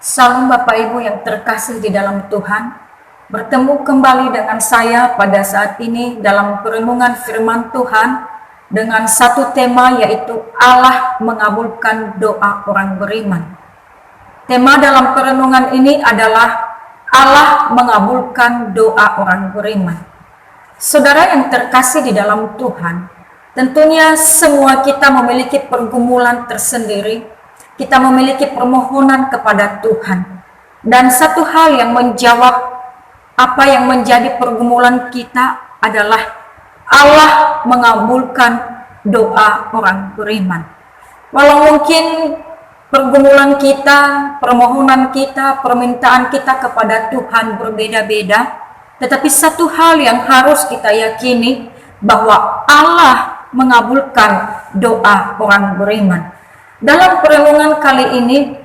Salam Bapak Ibu yang terkasih di dalam Tuhan. Bertemu kembali dengan saya pada saat ini dalam perenungan firman Tuhan dengan satu tema, yaitu Allah mengabulkan doa orang beriman. Tema dalam perenungan ini adalah Allah mengabulkan doa orang beriman. Saudara yang terkasih di dalam Tuhan, tentunya semua kita memiliki pergumulan tersendiri. Kita memiliki permohonan kepada Tuhan. Dan satu hal yang menjawab apa yang menjadi pergumulan kita adalah Allah mengabulkan doa orang beriman. Walau mungkin pergumulan kita, permohonan kita, permintaan kita kepada Tuhan berbeda-beda, tetapi satu hal yang harus kita yakini, bahwa Allah mengabulkan doa orang beriman. Dalam perenungan kali ini,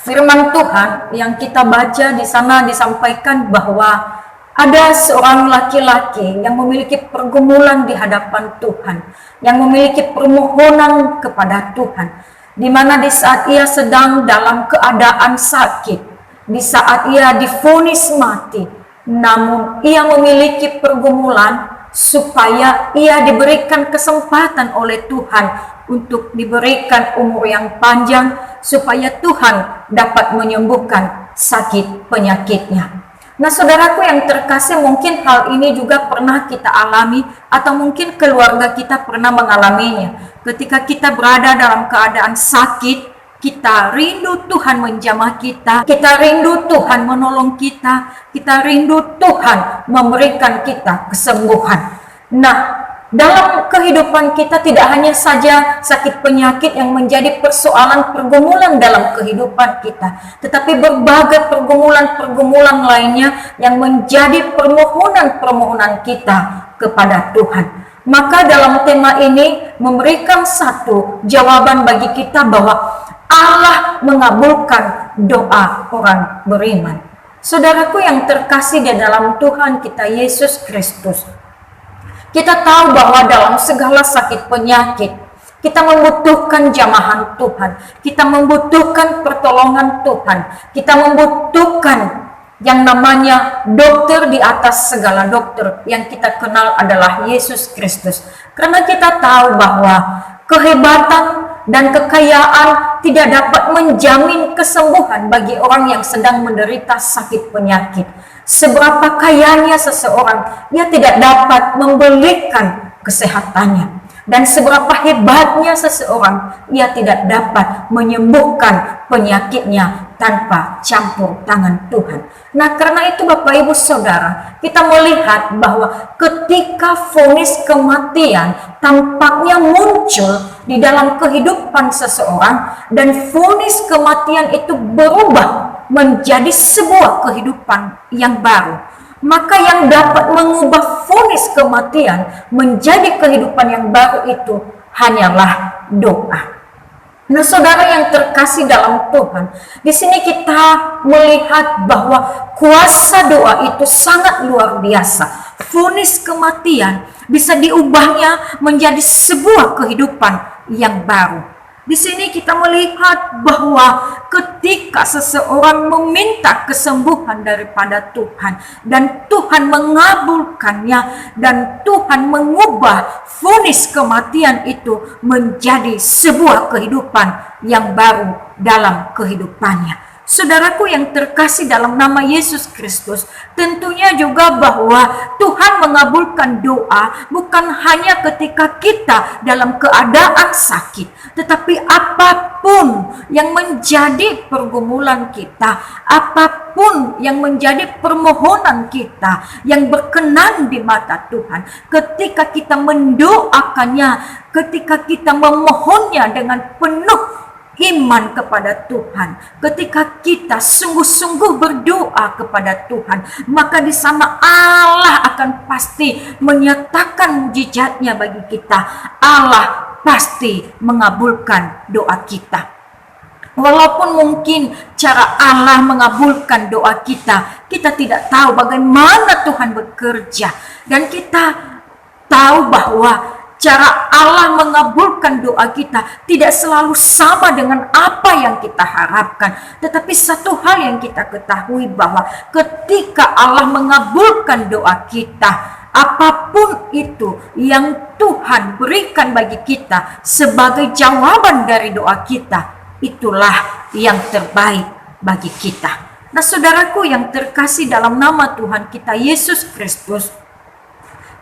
firman Tuhan yang kita baca di sana disampaikan bahwa ada seorang laki-laki yang memiliki pergumulan di hadapan Tuhan, yang memiliki permohonan kepada Tuhan, di mana di saat ia sedang dalam keadaan sakit, di saat ia divonis mati, namun ia memiliki pergumulan supaya ia diberikan kesempatan oleh Tuhan untuk diberikan umur yang panjang, supaya Tuhan dapat menyembuhkan sakit penyakitnya. Nah, saudaraku yang terkasih, mungkin hal ini juga pernah kita alami, atau mungkin keluarga kita pernah mengalaminya. Ketika kita berada dalam keadaan sakit, kita rindu Tuhan menjamah kita rindu Tuhan menolong kita rindu Tuhan memberikan kita kesembuhan. Nah, dalam kehidupan kita tidak hanya saja sakit penyakit yang menjadi persoalan pergumulan dalam kehidupan kita, tetapi berbagai pergumulan-pergumulan lainnya yang menjadi permohonan-permohonan kita kepada Tuhan. Maka dalam tema ini memberikan satu jawaban bagi kita bahwa Allah mengabulkan doa orang beriman. Saudaraku yang terkasih di dalam Tuhan kita Yesus Kristus, kita tahu bahwa dalam segala sakit penyakit, kita membutuhkan jamahan Tuhan, kita membutuhkan pertolongan Tuhan, kita membutuhkan yang namanya dokter di atas segala dokter, yang kita kenal adalah Yesus Kristus. Karena kita tahu bahwa kehebatan dan kekayaan tidak dapat menjamin kesembuhan bagi orang yang sedang menderita sakit penyakit. Seberapa kayanya seseorang, ia tidak dapat membelikan kesehatannya. Dan seberapa hebatnya seseorang, ia tidak dapat menyembuhkan penyakitnya tanpa campur tangan Tuhan. Nah, karena itu Bapak Ibu Saudara, kita melihat bahwa ketika vonis kematian tampaknya muncul di dalam kehidupan seseorang, dan vonis kematian itu berubah menjadi sebuah kehidupan yang baru, maka yang dapat mengubah vonis kematian menjadi kehidupan yang baru itu hanyalah doa. Nah, saudara yang terkasih dalam Tuhan, di sini kita melihat bahwa kuasa doa itu sangat luar biasa. Vonis kematian bisa diubahnya menjadi sebuah kehidupan yang baru. Di sini kita melihat bahwa ketika seseorang meminta kesembuhan daripada Tuhan, dan Tuhan mengabulkannya, dan Tuhan mengubah vonis kematian itu menjadi sebuah kehidupan yang baru dalam kehidupannya. Saudaraku yang terkasih dalam nama Yesus Kristus, tentunya juga bahwa Tuhan mengabulkan doa bukan hanya ketika kita dalam keadaan sakit, tetapi apapun yang menjadi pergumulan kita, apapun yang menjadi permohonan kita yang berkenan di mata Tuhan, ketika kita mendoakannya, ketika kita memohonnya dengan penuh iman kepada Tuhan, ketika kita sungguh-sungguh berdoa kepada Tuhan, maka di sana Allah akan pasti menyatakan mujizatnya bagi kita. Allah pasti mengabulkan doa kita. Walaupun mungkin cara Allah mengabulkan doa kita, kita tidak tahu bagaimana Tuhan bekerja, dan kita tahu bahwa cara Allah mengabulkan doa kita tidak selalu sama dengan apa yang kita harapkan. Tetapi satu hal yang kita ketahui bahwa ketika Allah mengabulkan doa kita, apapun itu yang Tuhan berikan bagi kita sebagai jawaban dari doa kita, itulah yang terbaik bagi kita. Nah, saudaraku yang terkasih dalam nama Tuhan kita Yesus Kristus,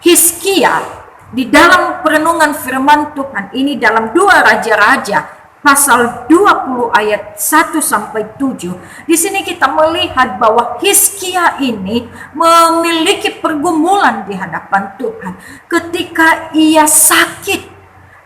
Hizkia di dalam perenungan firman Tuhan ini dalam 2 Raja-Raja pasal 20 ayat 1 sampai 7. Di sini kita melihat bahwa Hizkia ini memiliki pergumulan di hadapan Tuhan ketika ia sakit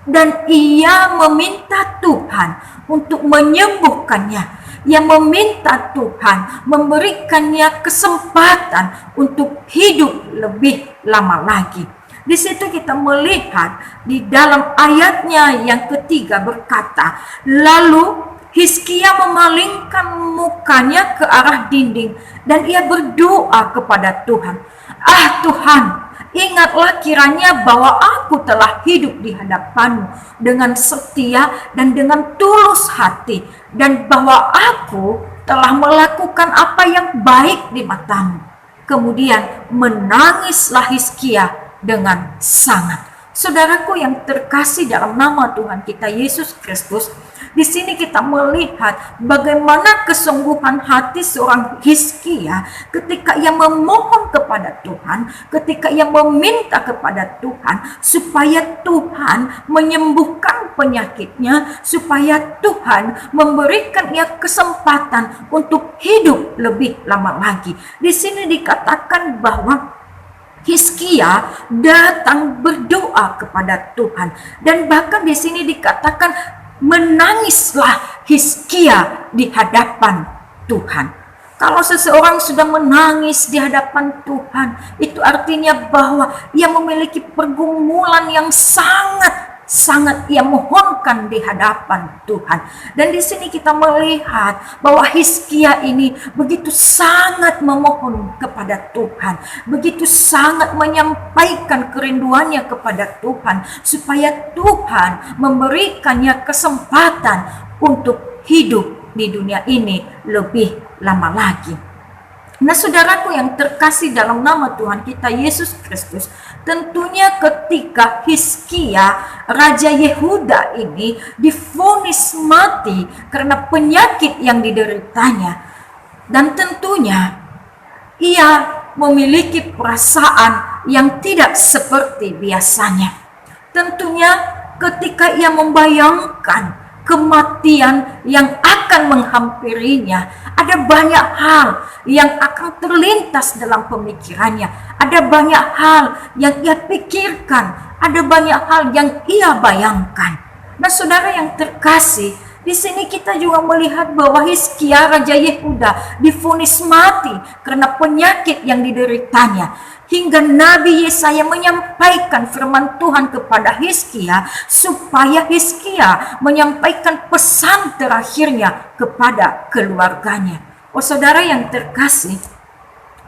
dan ia meminta Tuhan untuk menyembuhkannya. Ia meminta Tuhan memberikannya kesempatan untuk hidup lebih lama lagi. Di situ kita melihat di dalam ayatnya yang ketiga berkata, lalu Hizkia memalingkan mukanya ke arah dinding dan ia berdoa kepada Tuhan. Ah Tuhan, ingatlah kiranya bahwa aku telah hidup di hadapan-Mu dengan setia dan dengan tulus hati, dan bahwa aku telah melakukan apa yang baik di mata-Mu. Kemudian menangislah Hizkia dengan sangat. Saudaraku yang terkasih dalam nama Tuhan kita Yesus Kristus, di sini kita melihat bagaimana kesungguhan hati seorang Hizkia ketika ia memohon kepada Tuhan, ketika ia meminta kepada Tuhan supaya Tuhan menyembuhkan penyakitnya, supaya Tuhan memberikan ia kesempatan untuk hidup lebih lama lagi. Di sini dikatakan bahwa Hizkia datang berdoa kepada Tuhan, dan bahkan di sini dikatakan menangislah Hizkia di hadapan Tuhan. Kalau seseorang sudah menangis di hadapan Tuhan, itu artinya bahwa ia memiliki pergumulan yang sangat ia mohonkan di hadapan Tuhan. Dan di sini kita melihat bahwa Hizkia ini begitu sangat memohon kepada Tuhan, begitu sangat menyampaikan kerinduannya kepada Tuhan supaya Tuhan memberikannya kesempatan untuk hidup di dunia ini lebih lama lagi. Nah, saudaraku yang terkasih dalam nama Tuhan kita Yesus Kristus, tentunya ketika Hizkia, Raja Yehuda ini divonis mati karena penyakit yang dideritanya, dan tentunya ia memiliki perasaan yang tidak seperti biasanya. Tentunya ketika ia membayangkan kematian yang akan menghampirinya, ada banyak hal yang akan terlintas dalam pemikirannya, ada banyak hal yang ia pikirkan, ada banyak hal yang ia bayangkan. Nah, saudara yang terkasih, di sini kita juga melihat bahwa Hizkia, Raja Yehuda, divonis mati karena penyakit yang dideritanya. Hingga Nabi Yesaya menyampaikan firman Tuhan kepada Hizkia supaya Hizkia menyampaikan pesan terakhirnya kepada keluarganya. Oh saudara yang terkasih,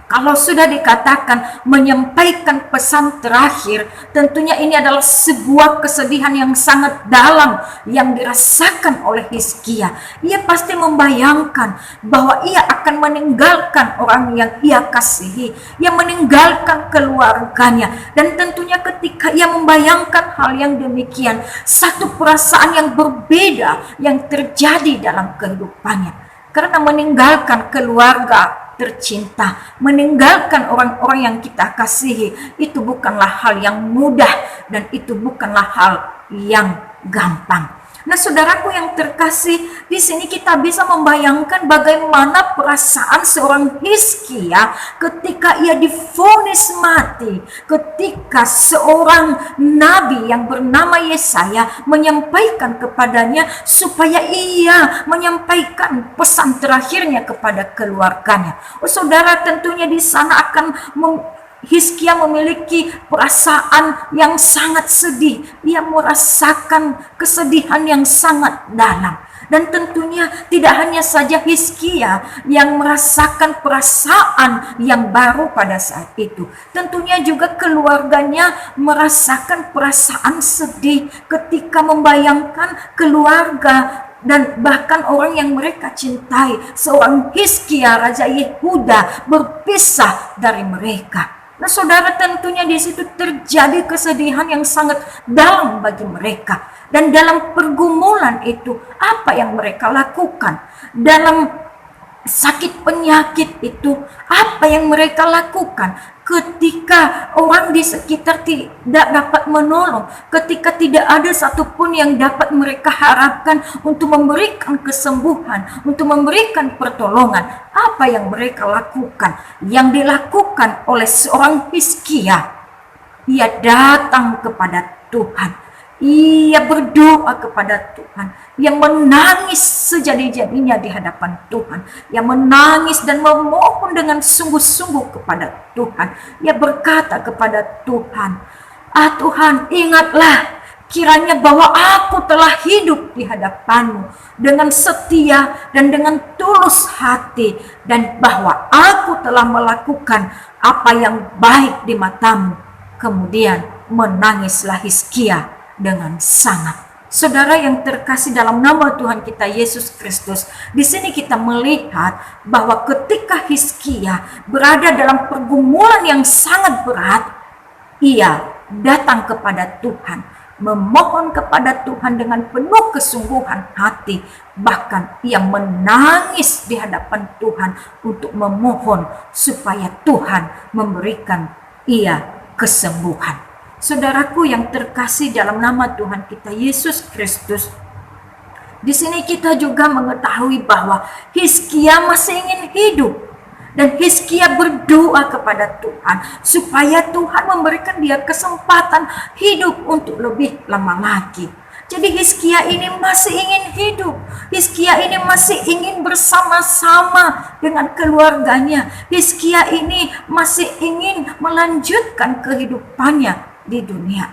kalau sudah dikatakan menyampaikan pesan terakhir, tentunya ini adalah sebuah kesedihan yang sangat dalam yang dirasakan oleh Hizkia. Ia pasti membayangkan bahwa ia akan meninggalkan orang yang ia kasihi, ia meninggalkan keluarganya, dan tentunya ketika ia membayangkan hal yang demikian, satu perasaan yang berbeda yang terjadi dalam kehidupannya. Karena meninggalkan keluarga tercinta, meninggalkan orang-orang yang kita kasihi, itu bukanlah hal yang mudah dan itu bukanlah hal yang gampang. Nah, saudaraku yang terkasih, di sini kita bisa membayangkan bagaimana perasaan seorang Hizkia ketika ia divonis mati, ketika seorang nabi yang bernama Yesaya menyampaikan kepadanya supaya ia menyampaikan pesan terakhirnya kepada keluarganya. Oh, saudara, tentunya di sana akan Hizkia memiliki perasaan yang sangat sedih. Ia merasakan kesedihan yang sangat dalam. Dan tentunya tidak hanya saja Hizkia yang merasakan perasaan yang baru pada saat itu. Tentunya juga keluarganya merasakan perasaan sedih ketika membayangkan keluarga dan bahkan orang yang mereka cintai, seorang Hizkia, Raja Yehuda, berpisah dari mereka. Nah, saudara, tentunya di situ terjadi kesedihan yang sangat dalam bagi mereka. Dan dalam pergumulan itu, apa yang mereka lakukan? Dalam sakit penyakit itu, apa yang mereka lakukan? Ketika orang di sekitar tidak dapat menolong, ketika tidak ada satupun yang dapat mereka harapkan untuk memberikan kesembuhan, untuk memberikan pertolongan, apa yang mereka lakukan? Yang dilakukan oleh seorang Hizkia, ia datang kepada Tuhan. Ia berdoa kepada Tuhan, yang menangis sejadi-jadinya di hadapan Tuhan, yang menangis dan memohon dengan sungguh-sungguh kepada Tuhan. Ia berkata kepada Tuhan, Tuhan, ingatlah kiranya bahwa aku telah hidup di hadapan-Mu dengan setia dan dengan tulus hati, dan bahwa aku telah melakukan apa yang baik di mata-Mu. Kemudian menangislah Hizkia dengan sangat. Saudara yang terkasih dalam nama Tuhan kita Yesus Kristus, di sini kita melihat bahwa ketika Hizkia berada dalam pergumulan yang sangat berat, ia datang kepada Tuhan, memohon kepada Tuhan dengan penuh kesungguhan hati, bahkan ia menangis di hadapan Tuhan untuk memohon supaya Tuhan memberikan ia kesembuhan. Saudaraku yang terkasih dalam nama Tuhan kita Yesus Kristus, di sini kita juga mengetahui bahwa Hizkia masih ingin hidup, dan Hizkia berdoa kepada Tuhan supaya Tuhan memberikan dia kesempatan hidup untuk lebih lama lagi. Jadi Hizkia ini masih ingin hidup. Hizkia ini masih ingin bersama-sama dengan keluarganya. Hizkia ini masih ingin melanjutkan kehidupannya di dunia.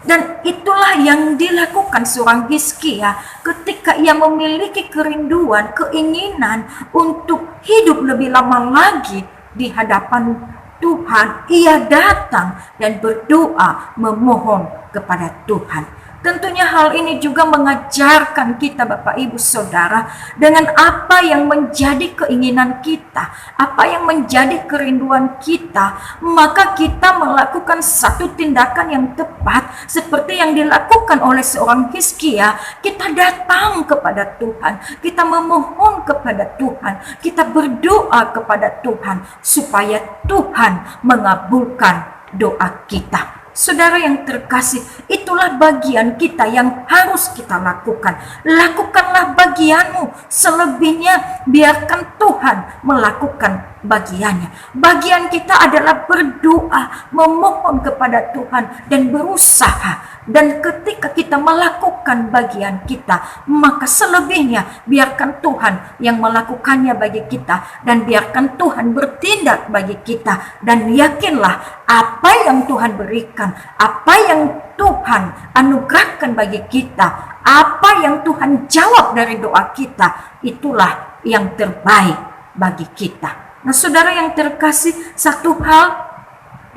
Dan itulah yang dilakukan seorang Hizkia ketika ia memiliki kerinduan, keinginan untuk hidup lebih lama lagi di hadapan Tuhan. Ia datang dan berdoa memohon kepada Tuhan. Tentunya hal ini juga mengajarkan kita, Bapak Ibu Saudara, dengan apa yang menjadi keinginan kita, apa yang menjadi kerinduan kita, maka kita melakukan satu tindakan yang tepat seperti yang dilakukan oleh seorang Hizkia. Kita datang kepada Tuhan, kita memohon kepada Tuhan, kita berdoa kepada Tuhan supaya Tuhan mengabulkan doa kita. Saudara yang terkasih, itulah bagian kita yang harus kita lakukan. Lakukanlah bagianmu, selebihnya biarkan Tuhan melakukan bagiannya. Bagian kita adalah berdoa, memohon kepada Tuhan, dan berusaha. Dan ketika kita melakukan bagian kita, maka selebihnya biarkan Tuhan yang melakukannya bagi kita, dan biarkan Tuhan bertindak bagi kita. Dan yakinlah apa yang Tuhan berikan, apa yang Tuhan anugerahkan bagi kita, apa yang Tuhan jawab dari doa kita, itulah yang terbaik bagi kita. Nah, saudara yang terkasih, satu hal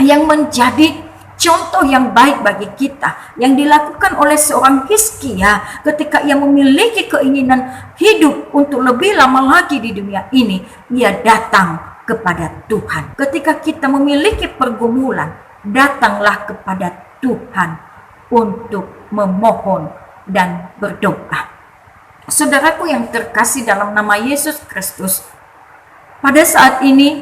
yang menjadi contoh yang baik bagi kita yang dilakukan oleh seorang Hizkia ketika ia memiliki keinginan hidup untuk lebih lama lagi di dunia ini, ia datang kepada Tuhan. Ketika kita memiliki pergumulan, datanglah kepada Tuhan untuk memohon dan berdoa. Saudaraku yang terkasih dalam nama Yesus Kristus, pada saat ini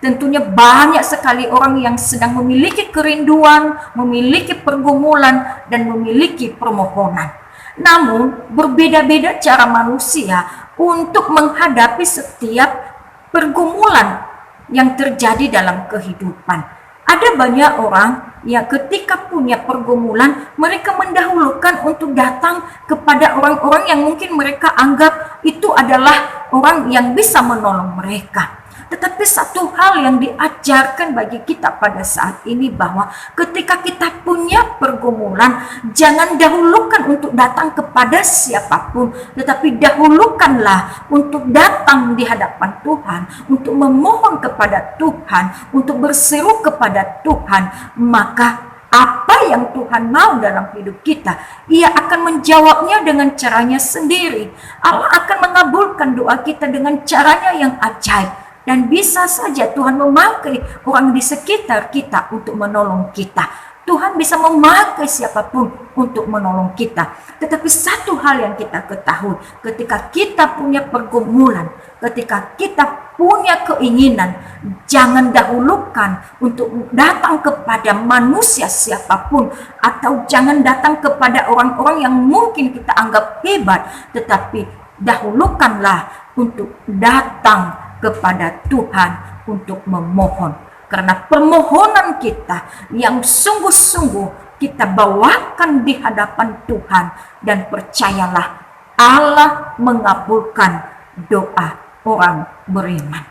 tentunya banyak sekali orang yang sedang memiliki kerinduan, memiliki pergumulan, dan memiliki permohonan. Namun, berbeda-beda cara manusia untuk menghadapi setiap pergumulan yang terjadi dalam kehidupan. Ada banyak orang yang ketika punya pergumulan, mereka mendahulukan untuk datang kepada orang-orang yang mungkin mereka anggap itu adalah orang yang bisa menolong mereka. Tetapi satu hal yang diajarkan bagi kita pada saat ini bahwa ketika kita punya pergumulan, jangan dahulukan untuk datang kepada siapapun, tetapi dahulukanlah untuk datang di hadapan Tuhan, untuk memohon kepada Tuhan, untuk berseru kepada Tuhan. Maka apa yang Tuhan mau dalam hidup kita, Ia akan menjawabnya dengan caranya sendiri. Allah akan mengabulkan doa kita dengan caranya yang ajaib. Dan bisa saja Tuhan memakai orang di sekitar kita untuk menolong kita. Tuhan bisa memakai siapapun untuk menolong kita. Tetapi satu hal yang kita ketahui, ketika kita punya pergumulan, ketika kita punya keinginan, jangan dahulukan untuk datang kepada manusia siapapun, atau jangan datang kepada orang-orang yang mungkin kita anggap hebat, tetapi dahulukanlah untuk datang kepada Tuhan untuk memohon. Karena permohonan kita yang sungguh-sungguh kita bawakan di hadapan Tuhan, dan percayalah Allah mengabulkan doa orang beriman.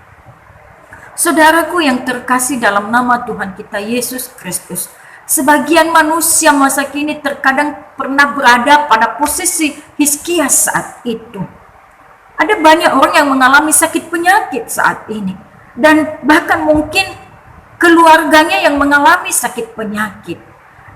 Saudaraku yang terkasih dalam nama Tuhan kita Yesus Kristus, sebagian manusia masa kini terkadang pernah berada pada posisi Hizkia saat itu. Ada banyak orang yang mengalami sakit penyakit saat ini, dan bahkan mungkin keluarganya yang mengalami sakit penyakit.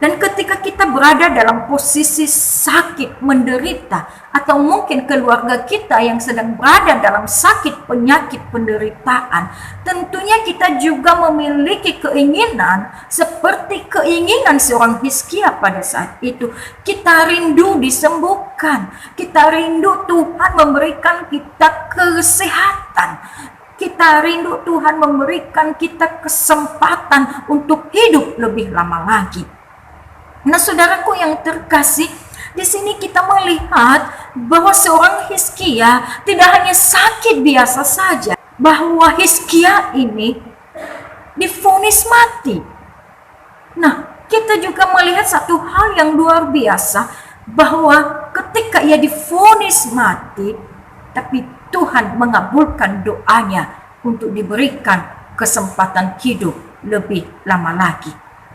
Dan ketika kita berada dalam posisi sakit, menderita, atau mungkin keluarga kita yang sedang berada dalam sakit penyakit penderitaan, tentunya kita juga memiliki keinginan seperti keinginan seorang Hizkia pada saat itu. Kita rindu disembuhkan, kita rindu Tuhan memberikan kita kesehatan, kita rindu Tuhan memberikan kita kesempatan untuk hidup lebih lama lagi. Nah, saudaraku yang terkasih, di sini kita melihat bahwa seorang Hizkia tidak hanya sakit biasa saja, bahwa Hizkia ini divonis mati. Nah, kita juga melihat satu hal yang luar biasa, bahwa ketika ia divonis mati, tapi Tuhan mengabulkan doanya untuk diberikan kesempatan hidup lebih lama lagi.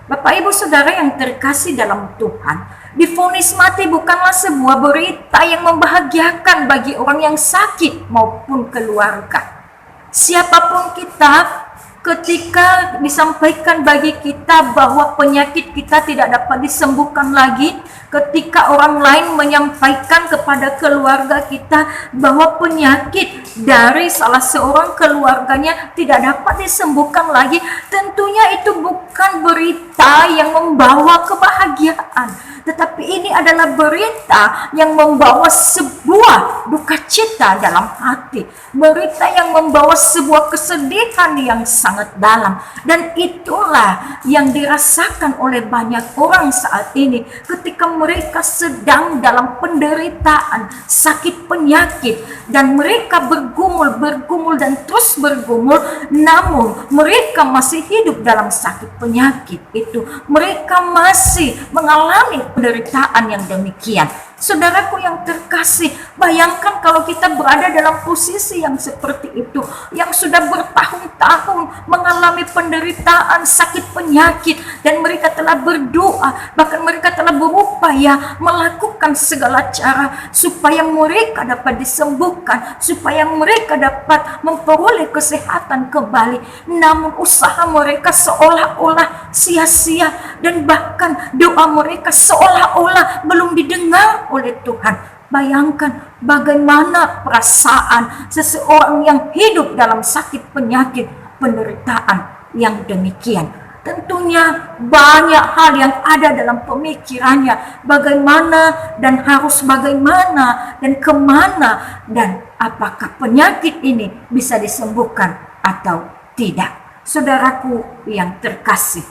Bapak Ibu Saudara yang terkasih dalam Tuhan, divonis mati bukanlah sebuah berita yang membahagiakan bagi orang yang sakit maupun keluarga. Siapapun kita, ketika disampaikan bagi kita bahwa penyakit kita tidak dapat disembuhkan lagi, ketika orang lain menyampaikan kepada keluarga kita bahwa penyakit dari salah seorang keluarganya tidak dapat disembuhkan lagi, tentunya itu bukan berita yang membawa kebahagiaan, tetapi ini adalah berita yang membawa sebuah duka cita dalam hati, berita yang membawa sebuah kesedihan yang sangat dalam. Dan itulah yang dirasakan oleh banyak orang saat ini ketika mereka sedang dalam penderitaan, sakit penyakit, dan mereka bergumul dan terus bergumul, namun mereka masih hidup dalam sakit penyakit itu. Mereka masih mengalami penderitaan yang demikian. Saudaraku yang terkasih, bayangkan kalau kita berada dalam posisi yang seperti itu, yang sudah bertahun-tahun mengalami penderitaan, sakit penyakit, dan mereka telah berdoa, bahkan mereka telah berupaya melakukan segala cara supaya mereka dapat disembuhkan, supaya mereka dapat memperoleh kesehatan kembali. Namun usaha mereka seolah-olah sia-sia, dan bahkan doa mereka seolah-olah belum didengar oleh Tuhan. Bayangkan bagaimana perasaan seseorang yang hidup dalam sakit penyakit, penderitaan yang demikian. Tentunya banyak hal yang ada dalam pemikirannya, bagaimana dan harus bagaimana dan kemana, dan apakah penyakit ini bisa disembuhkan atau tidak. Saudaraku yang terkasih,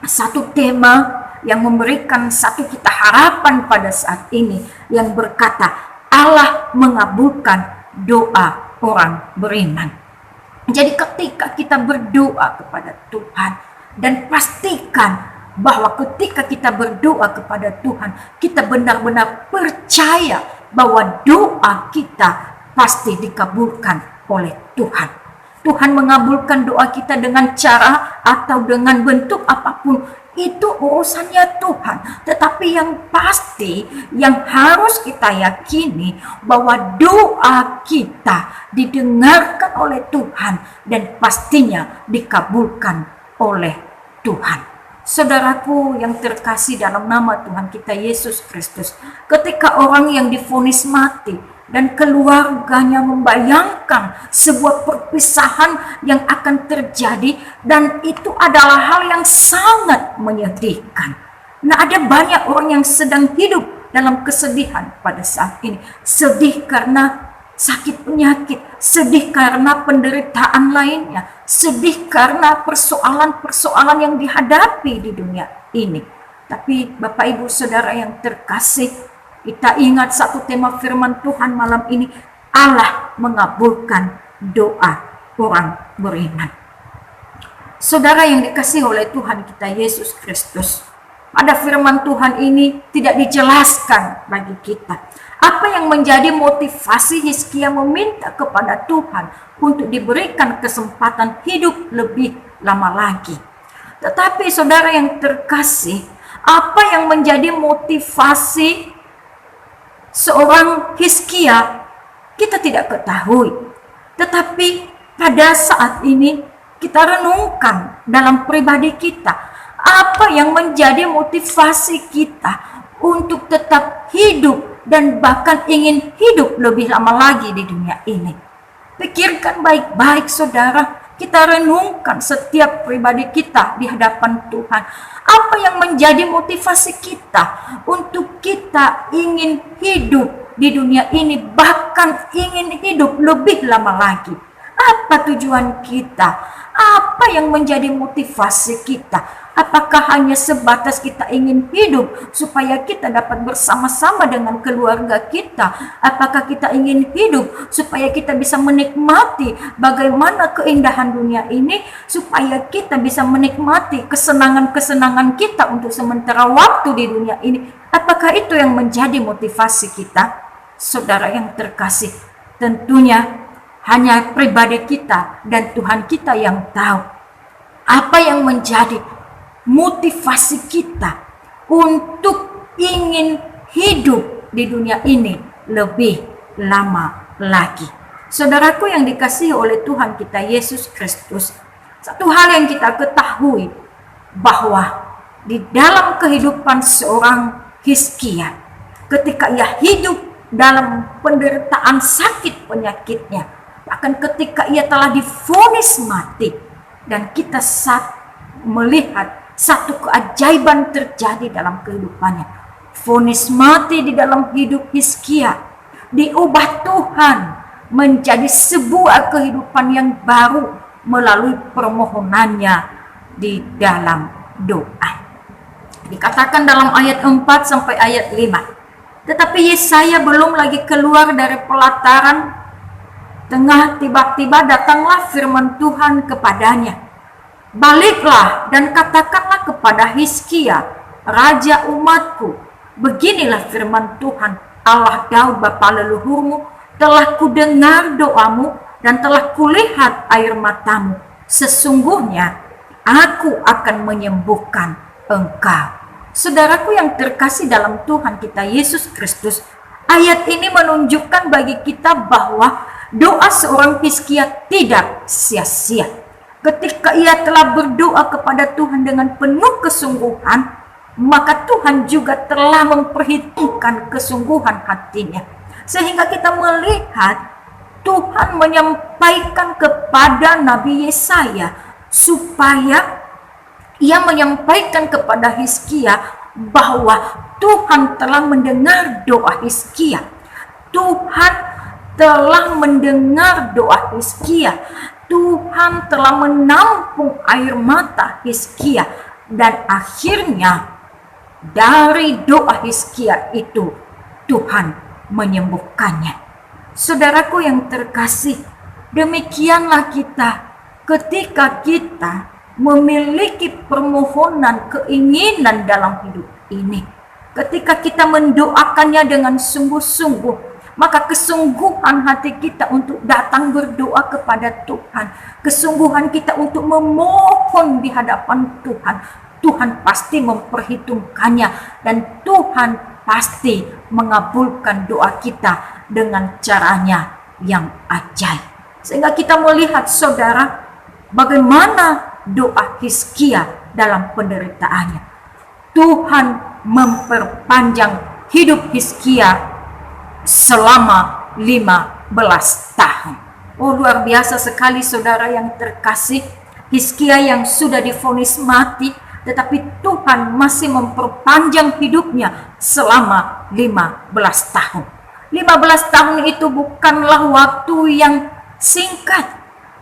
satu tema yang memberikan satu kita harapan pada saat ini yang berkata Allah mengabulkan doa orang beriman. Jadi ketika kita berdoa kepada Tuhan, dan pastikan bahwa ketika kita berdoa kepada Tuhan, kita benar-benar percaya bahwa doa kita pasti dikabulkan oleh Tuhan. Tuhan mengabulkan doa kita dengan cara atau dengan bentuk apapun, itu urusannya Tuhan. Tetapi yang pasti, yang harus kita yakini bahwa doa kita didengarkan oleh Tuhan dan pastinya dikabulkan oleh Tuhan. Saudaraku yang terkasih dalam nama Tuhan kita Yesus Kristus, ketika orang yang divonis mati dan keluarganya membayangkan sebuah perpisahan yang akan terjadi, dan itu adalah hal yang sangat menyedihkan. Nah, ada banyak orang yang sedang hidup dalam kesedihan pada saat ini. Sedih karena sakit penyakit, sedih karena penderitaan lainnya, sedih karena persoalan-persoalan yang dihadapi di dunia ini. Tapi Bapak Ibu Saudara yang terkasih, kita ingat satu tema firman Tuhan malam ini, Allah mengabulkan doa orang beriman. Saudara yang dikasihi oleh Tuhan kita Yesus Kristus, pada firman Tuhan ini tidak dijelaskan bagi kita apa yang menjadi motivasi Hizkia meminta kepada Tuhan untuk diberikan kesempatan hidup lebih lama lagi. Tetapi saudara yang terkasih, apa yang menjadi motivasi seorang Hizkia kita tidak ketahui. Tetapi pada saat ini kita renungkan dalam pribadi kita, apa yang menjadi motivasi kita untuk tetap hidup dan bahkan ingin hidup lebih lama lagi di dunia ini. Pikirkan baik-baik saudara, kita renungkan setiap pribadi kita di hadapan Tuhan. Apa yang menjadi motivasi kita untuk kita ingin hidup di dunia ini, bahkan ingin hidup lebih lama lagi? Apa tujuan kita? Apa yang menjadi motivasi kita? Apakah hanya sebatas kita ingin hidup supaya kita dapat bersama-sama dengan keluarga kita? Apakah kita ingin hidup supaya kita bisa menikmati bagaimana keindahan dunia ini, supaya kita bisa menikmati kesenangan-kesenangan kita untuk sementara waktu di dunia ini? Apakah itu yang menjadi motivasi kita? Saudara yang terkasih, tentunya hanya pribadi kita dan Tuhan kita yang tahu apa yang menjadi motivasi kita untuk ingin hidup di dunia ini lebih lama lagi. Saudaraku yang dikasihi oleh Tuhan kita Yesus Kristus, satu hal yang kita ketahui bahwa di dalam kehidupan seorang Hizkia, ketika ia hidup dalam penderitaan sakit penyakitnya, bahkan ketika ia telah divonis mati, dan kita melihat satu keajaiban terjadi dalam kehidupannya. Vonis mati di dalam hidup Hizkia diubah Tuhan menjadi sebuah kehidupan yang baru melalui permohonannya di dalam doa. Dikatakan dalam ayat 4 sampai ayat 5. Tetapi Yesaya belum lagi keluar dari pelataran tengah, tiba-tiba datanglah firman Tuhan kepadanya. Baliklah dan katakanlah kepada Hizkia, raja umatku, beginilah firman Tuhan, Allah Daud bapa leluhurmu, telah kudengar doamu dan telah kulihat air matamu. Sesungguhnya aku akan menyembuhkan engkau. Saudaraku yang terkasih dalam Tuhan kita Yesus Kristus, ayat ini menunjukkan bagi kita bahwa doa seorang Hizkia tidak sia-sia. Ketika ia telah berdoa kepada Tuhan dengan penuh kesungguhan, maka Tuhan juga telah memperhitungkan kesungguhan hatinya. Sehingga kita melihat Tuhan menyampaikan kepada Nabi Yesaya supaya ia menyampaikan kepada Hizkia bahwa Tuhan telah mendengar doa Hizkia. Tuhan telah mendengar doa Hizkia. Tuhan telah menampung air mata Hizkia, dan akhirnya dari doa Hizkia itu Tuhan menyembuhkannya. Saudaraku yang terkasih, demikianlah kita ketika kita memiliki permohonan, keinginan dalam hidup ini. Ketika kita mendoakannya dengan sungguh-sungguh, maka kesungguhan hati kita untuk datang berdoa kepada Tuhan, kesungguhan kita untuk memohon di hadapan Tuhan, Tuhan pasti memperhitungkannya dan Tuhan pasti mengabulkan doa kita dengan caranya yang ajaib. Sehingga kita melihat saudara bagaimana doa Hizkia dalam penderitaannya. Tuhan memperpanjang hidup Hizkia selama 15 tahun. Oh, luar biasa sekali saudara yang terkasih. Hizkia yang sudah divonis mati, tetapi Tuhan masih memperpanjang hidupnya selama 15 tahun. 15 tahun itu bukanlah waktu yang singkat,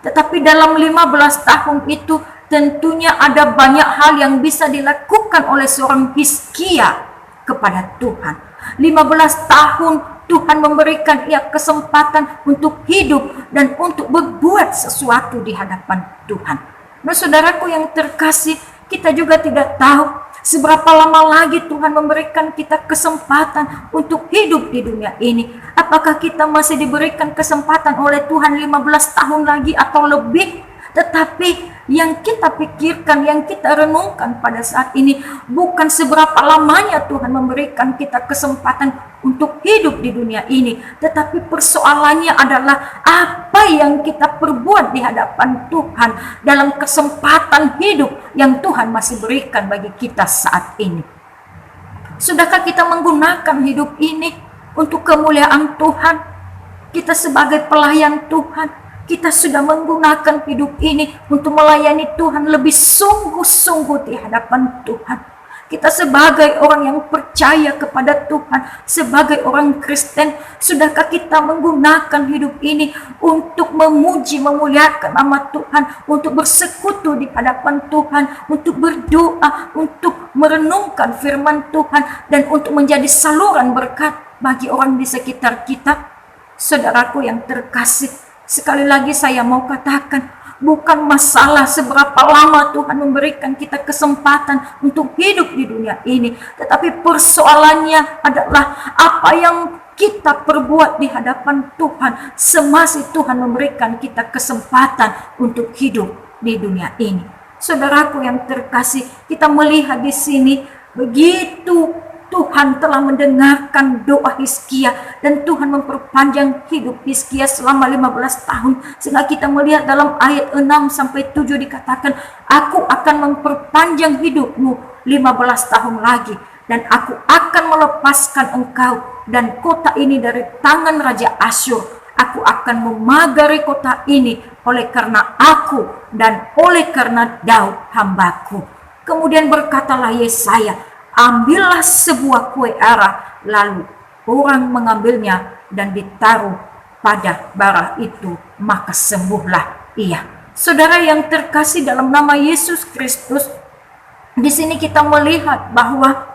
tetapi dalam 15 tahun itu tentunya ada banyak hal yang bisa dilakukan oleh seorang Hizkia kepada Tuhan. 15 tahun Tuhan memberikan ia kesempatan untuk hidup dan untuk berbuat sesuatu di hadapan Tuhan. Nah, saudaraku yang terkasih, kita juga tidak tahu seberapa lama lagi Tuhan memberikan kita kesempatan untuk hidup di dunia ini. Apakah kita masih diberikan kesempatan oleh Tuhan 15 tahun lagi atau lebih? Tetapi yang kita pikirkan, yang kita renungkan pada saat ini bukan seberapa lamanya Tuhan memberikan kita kesempatan untuk hidup di dunia ini, tetapi persoalannya adalah apa yang kita perbuat di hadapan Tuhan dalam kesempatan hidup yang Tuhan masih berikan bagi kita saat ini. Sudahkah kita menggunakan hidup ini untuk kemuliaan Tuhan? Kita sebagai pelayan Tuhan, kita sudah menggunakan hidup ini untuk melayani Tuhan lebih sungguh-sungguh di hadapan Tuhan. Kita sebagai orang yang percaya kepada Tuhan, sebagai orang Kristen, sudahkah kita menggunakan hidup ini untuk memuji, memuliakan nama Tuhan, untuk bersekutu di hadapan Tuhan, untuk berdoa, untuk merenungkan firman Tuhan, dan untuk menjadi saluran berkat bagi orang di sekitar kita? Saudaraku yang terkasih, sekali lagi saya mau katakan, bukan masalah seberapa lama Tuhan memberikan kita kesempatan untuk hidup di dunia ini, tetapi persoalannya adalah apa yang kita perbuat di hadapan Tuhan semasa Tuhan memberikan kita kesempatan untuk hidup di dunia ini. Saudaraku yang terkasih, kita melihat di sini begitu Tuhan telah mendengarkan doa Hizkia dan Tuhan memperpanjang hidup Hizkia selama 15 tahun. Sehingga kita melihat dalam ayat 6-7 dikatakan, aku akan memperpanjang hidupmu 15 tahun lagi, dan aku akan melepaskan engkau dan kota ini dari tangan Raja Asyur. Aku akan memagari kota ini oleh karena aku dan oleh karena Daud hambaku. Kemudian berkatalah Yesaya, ambillah sebuah kue ara, lalu orang mengambilnya dan ditaruh pada bara itu, maka sembuhlah ia. Saudara yang terkasih dalam nama Yesus Kristus, di sini kita melihat bahwa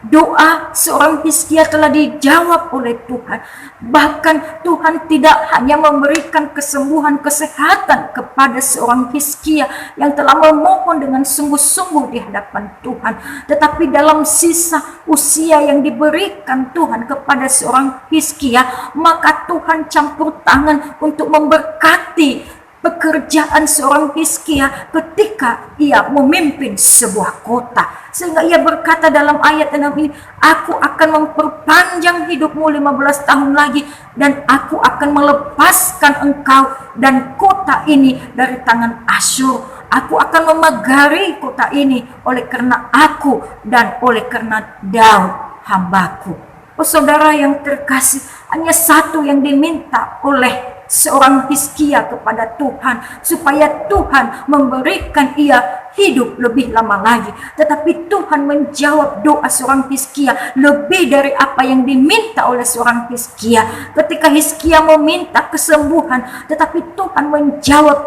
doa seorang Hizkia telah dijawab oleh Tuhan. Bahkan Tuhan tidak hanya memberikan kesembuhan, kesehatan kepada seorang Hizkia yang telah memohon dengan sungguh-sungguh di hadapan Tuhan, tetapi dalam sisa usia yang diberikan Tuhan kepada seorang Hizkia, maka Tuhan campur tangan untuk memberkati pekerjaan seorang Hizkia ketika ia memimpin sebuah kota. Sehingga ia berkata dalam ayat 6 ini, aku akan memperpanjang hidupmu 15 tahun lagi, dan aku akan melepaskan engkau dan kota ini dari tangan Asyur. Aku akan memagari kota ini oleh karena aku dan oleh karena Daud hambaku. Oh saudara yang terkasih, hanya satu yang diminta oleh seorang Hizkia kepada Tuhan, supaya Tuhan memberikan ia hidup lebih lama lagi. Tetapi Tuhan menjawab doa seorang Hizkia lebih dari apa yang diminta oleh seorang Hizkia. Ketika Hizkia meminta kesembuhan, tetapi Tuhan menjawab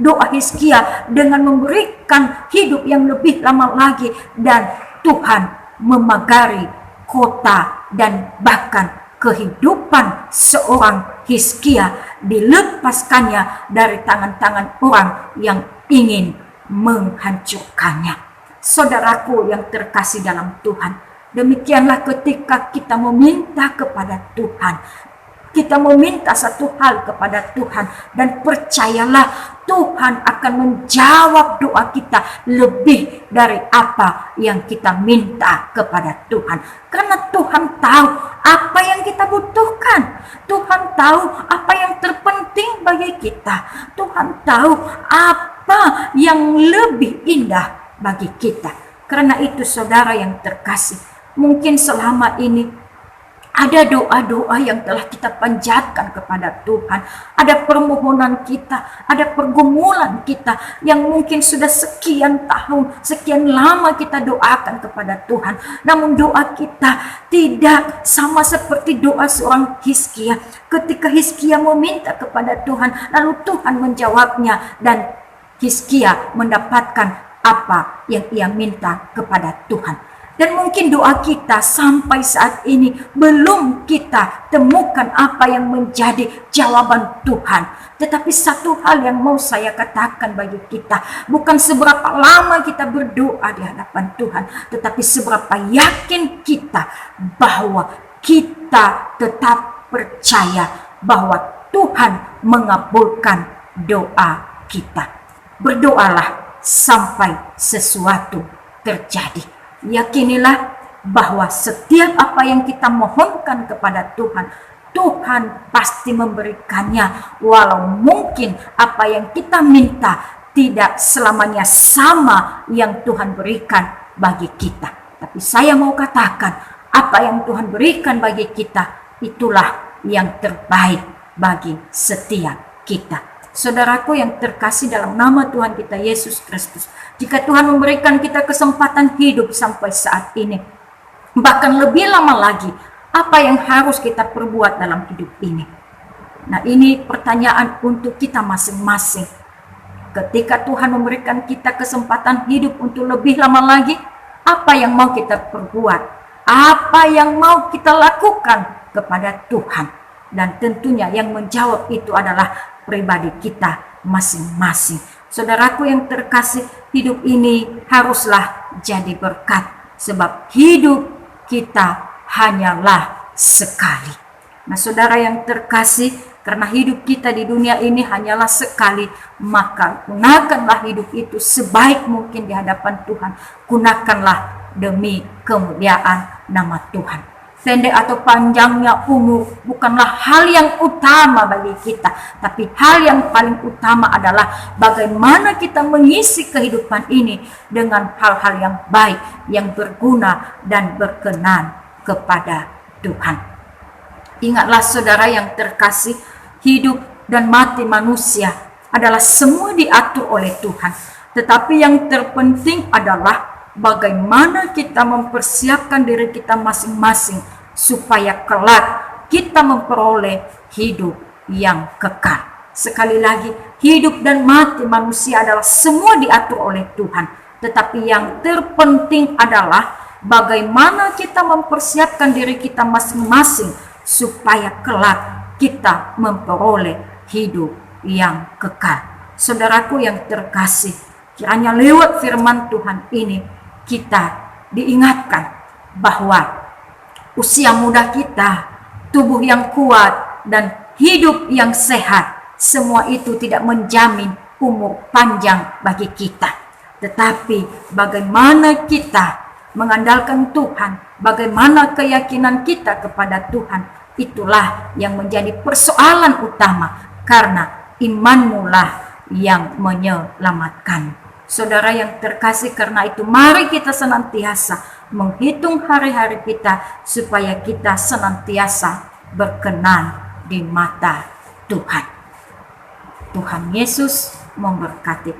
doa Hizkia dengan memberikan hidup yang lebih lama lagi, dan Tuhan memagari kota dan bahkan kehidupan seorang Hizkia dilepaskannya dari tangan-tangan orang yang ingin menghancurkannya. Saudaraku yang terkasih dalam Tuhan, demikianlah ketika kita meminta kepada Tuhan, kita meminta satu hal kepada Tuhan, dan percayalah Tuhan akan menjawab doa kita lebih dari apa yang kita minta kepada Tuhan. Karena Tuhan tahu apa yang kita butuhkan. Tuhan tahu apa yang terpenting bagi kita. Tuhan tahu apa yang lebih indah bagi kita. Karena itu saudara yang terkasih, mungkin selama ini ada doa-doa yang telah kita panjatkan kepada Tuhan. Ada permohonan kita, ada pergumulan kita yang mungkin sudah sekian tahun, sekian lama kita doakan kepada Tuhan. Namun doa kita tidak sama seperti doa seorang Hizkia. Ketika Hizkia meminta kepada Tuhan, lalu Tuhan menjawabnya, dan Hizkia mendapatkan apa yang ia minta kepada Tuhan. Dan mungkin doa kita sampai saat ini belum kita temukan apa yang menjadi jawaban Tuhan. Tetapi satu hal yang mau saya katakan bagi kita, bukan seberapa lama kita berdoa di hadapan Tuhan, tetapi seberapa yakin kita bahwa kita tetap percaya bahwa Tuhan mengabulkan doa kita. Berdoalah sampai sesuatu terjadi. Yakinilah bahwa setiap apa yang kita mohonkan kepada Tuhan, Tuhan pasti memberikannya. Walau mungkin apa yang kita minta tidak selamanya sama yang Tuhan berikan bagi kita. Tapi saya mau katakan, apa yang Tuhan berikan bagi kita, itulah yang terbaik bagi setiap kita. Saudaraku yang terkasih dalam nama Tuhan kita Yesus Kristus, jika Tuhan memberikan kita kesempatan hidup sampai saat ini, bahkan lebih lama lagi, apa yang harus kita perbuat dalam hidup ini? Nah, ini pertanyaan untuk kita masing-masing. Ketika Tuhan memberikan kita kesempatan hidup untuk lebih lama lagi, apa yang mau kita perbuat? Apa yang mau kita lakukan kepada Tuhan? Dan tentunya yang menjawab itu adalah pribadi kita masing-masing. Saudaraku yang terkasih, hidup ini haruslah jadi berkat, sebab hidup kita hanyalah sekali. Nah, saudara yang terkasih, karena hidup kita di dunia ini hanyalah sekali, maka gunakanlah hidup itu sebaik mungkin di hadapan Tuhan. Gunakanlah demi kemuliaan nama Tuhan. Pendek atau panjangnya umur bukanlah hal yang utama bagi kita, tapi hal yang paling utama adalah bagaimana kita mengisi kehidupan ini dengan hal-hal yang baik, yang berguna dan berkenan kepada Tuhan. Ingatlah saudara yang terkasih, hidup dan mati manusia adalah semua diatur oleh Tuhan. Tetapi yang terpenting adalah bagaimana kita mempersiapkan diri kita masing-masing supaya kelak kita memperoleh hidup yang kekal. Sekali lagi, hidup dan mati manusia adalah semua diatur oleh Tuhan. Tetapi yang terpenting adalah bagaimana kita mempersiapkan diri kita masing-masing supaya kelak kita memperoleh hidup yang kekal. Saudaraku yang terkasih, kiranya lewat firman Tuhan ini kita diingatkan bahwa usia muda kita, tubuh yang kuat, dan hidup yang sehat, semua itu tidak menjamin umur panjang bagi kita. Tetapi bagaimana kita mengandalkan Tuhan, bagaimana keyakinan kita kepada Tuhan, itulah yang menjadi persoalan utama, karena imanmu lah yang menyelamatkan. Saudara yang terkasih, karena itu mari kita senantiasa menghitung hari-hari kita supaya kita senantiasa berkenan di mata Tuhan. Tuhan Yesus memberkati.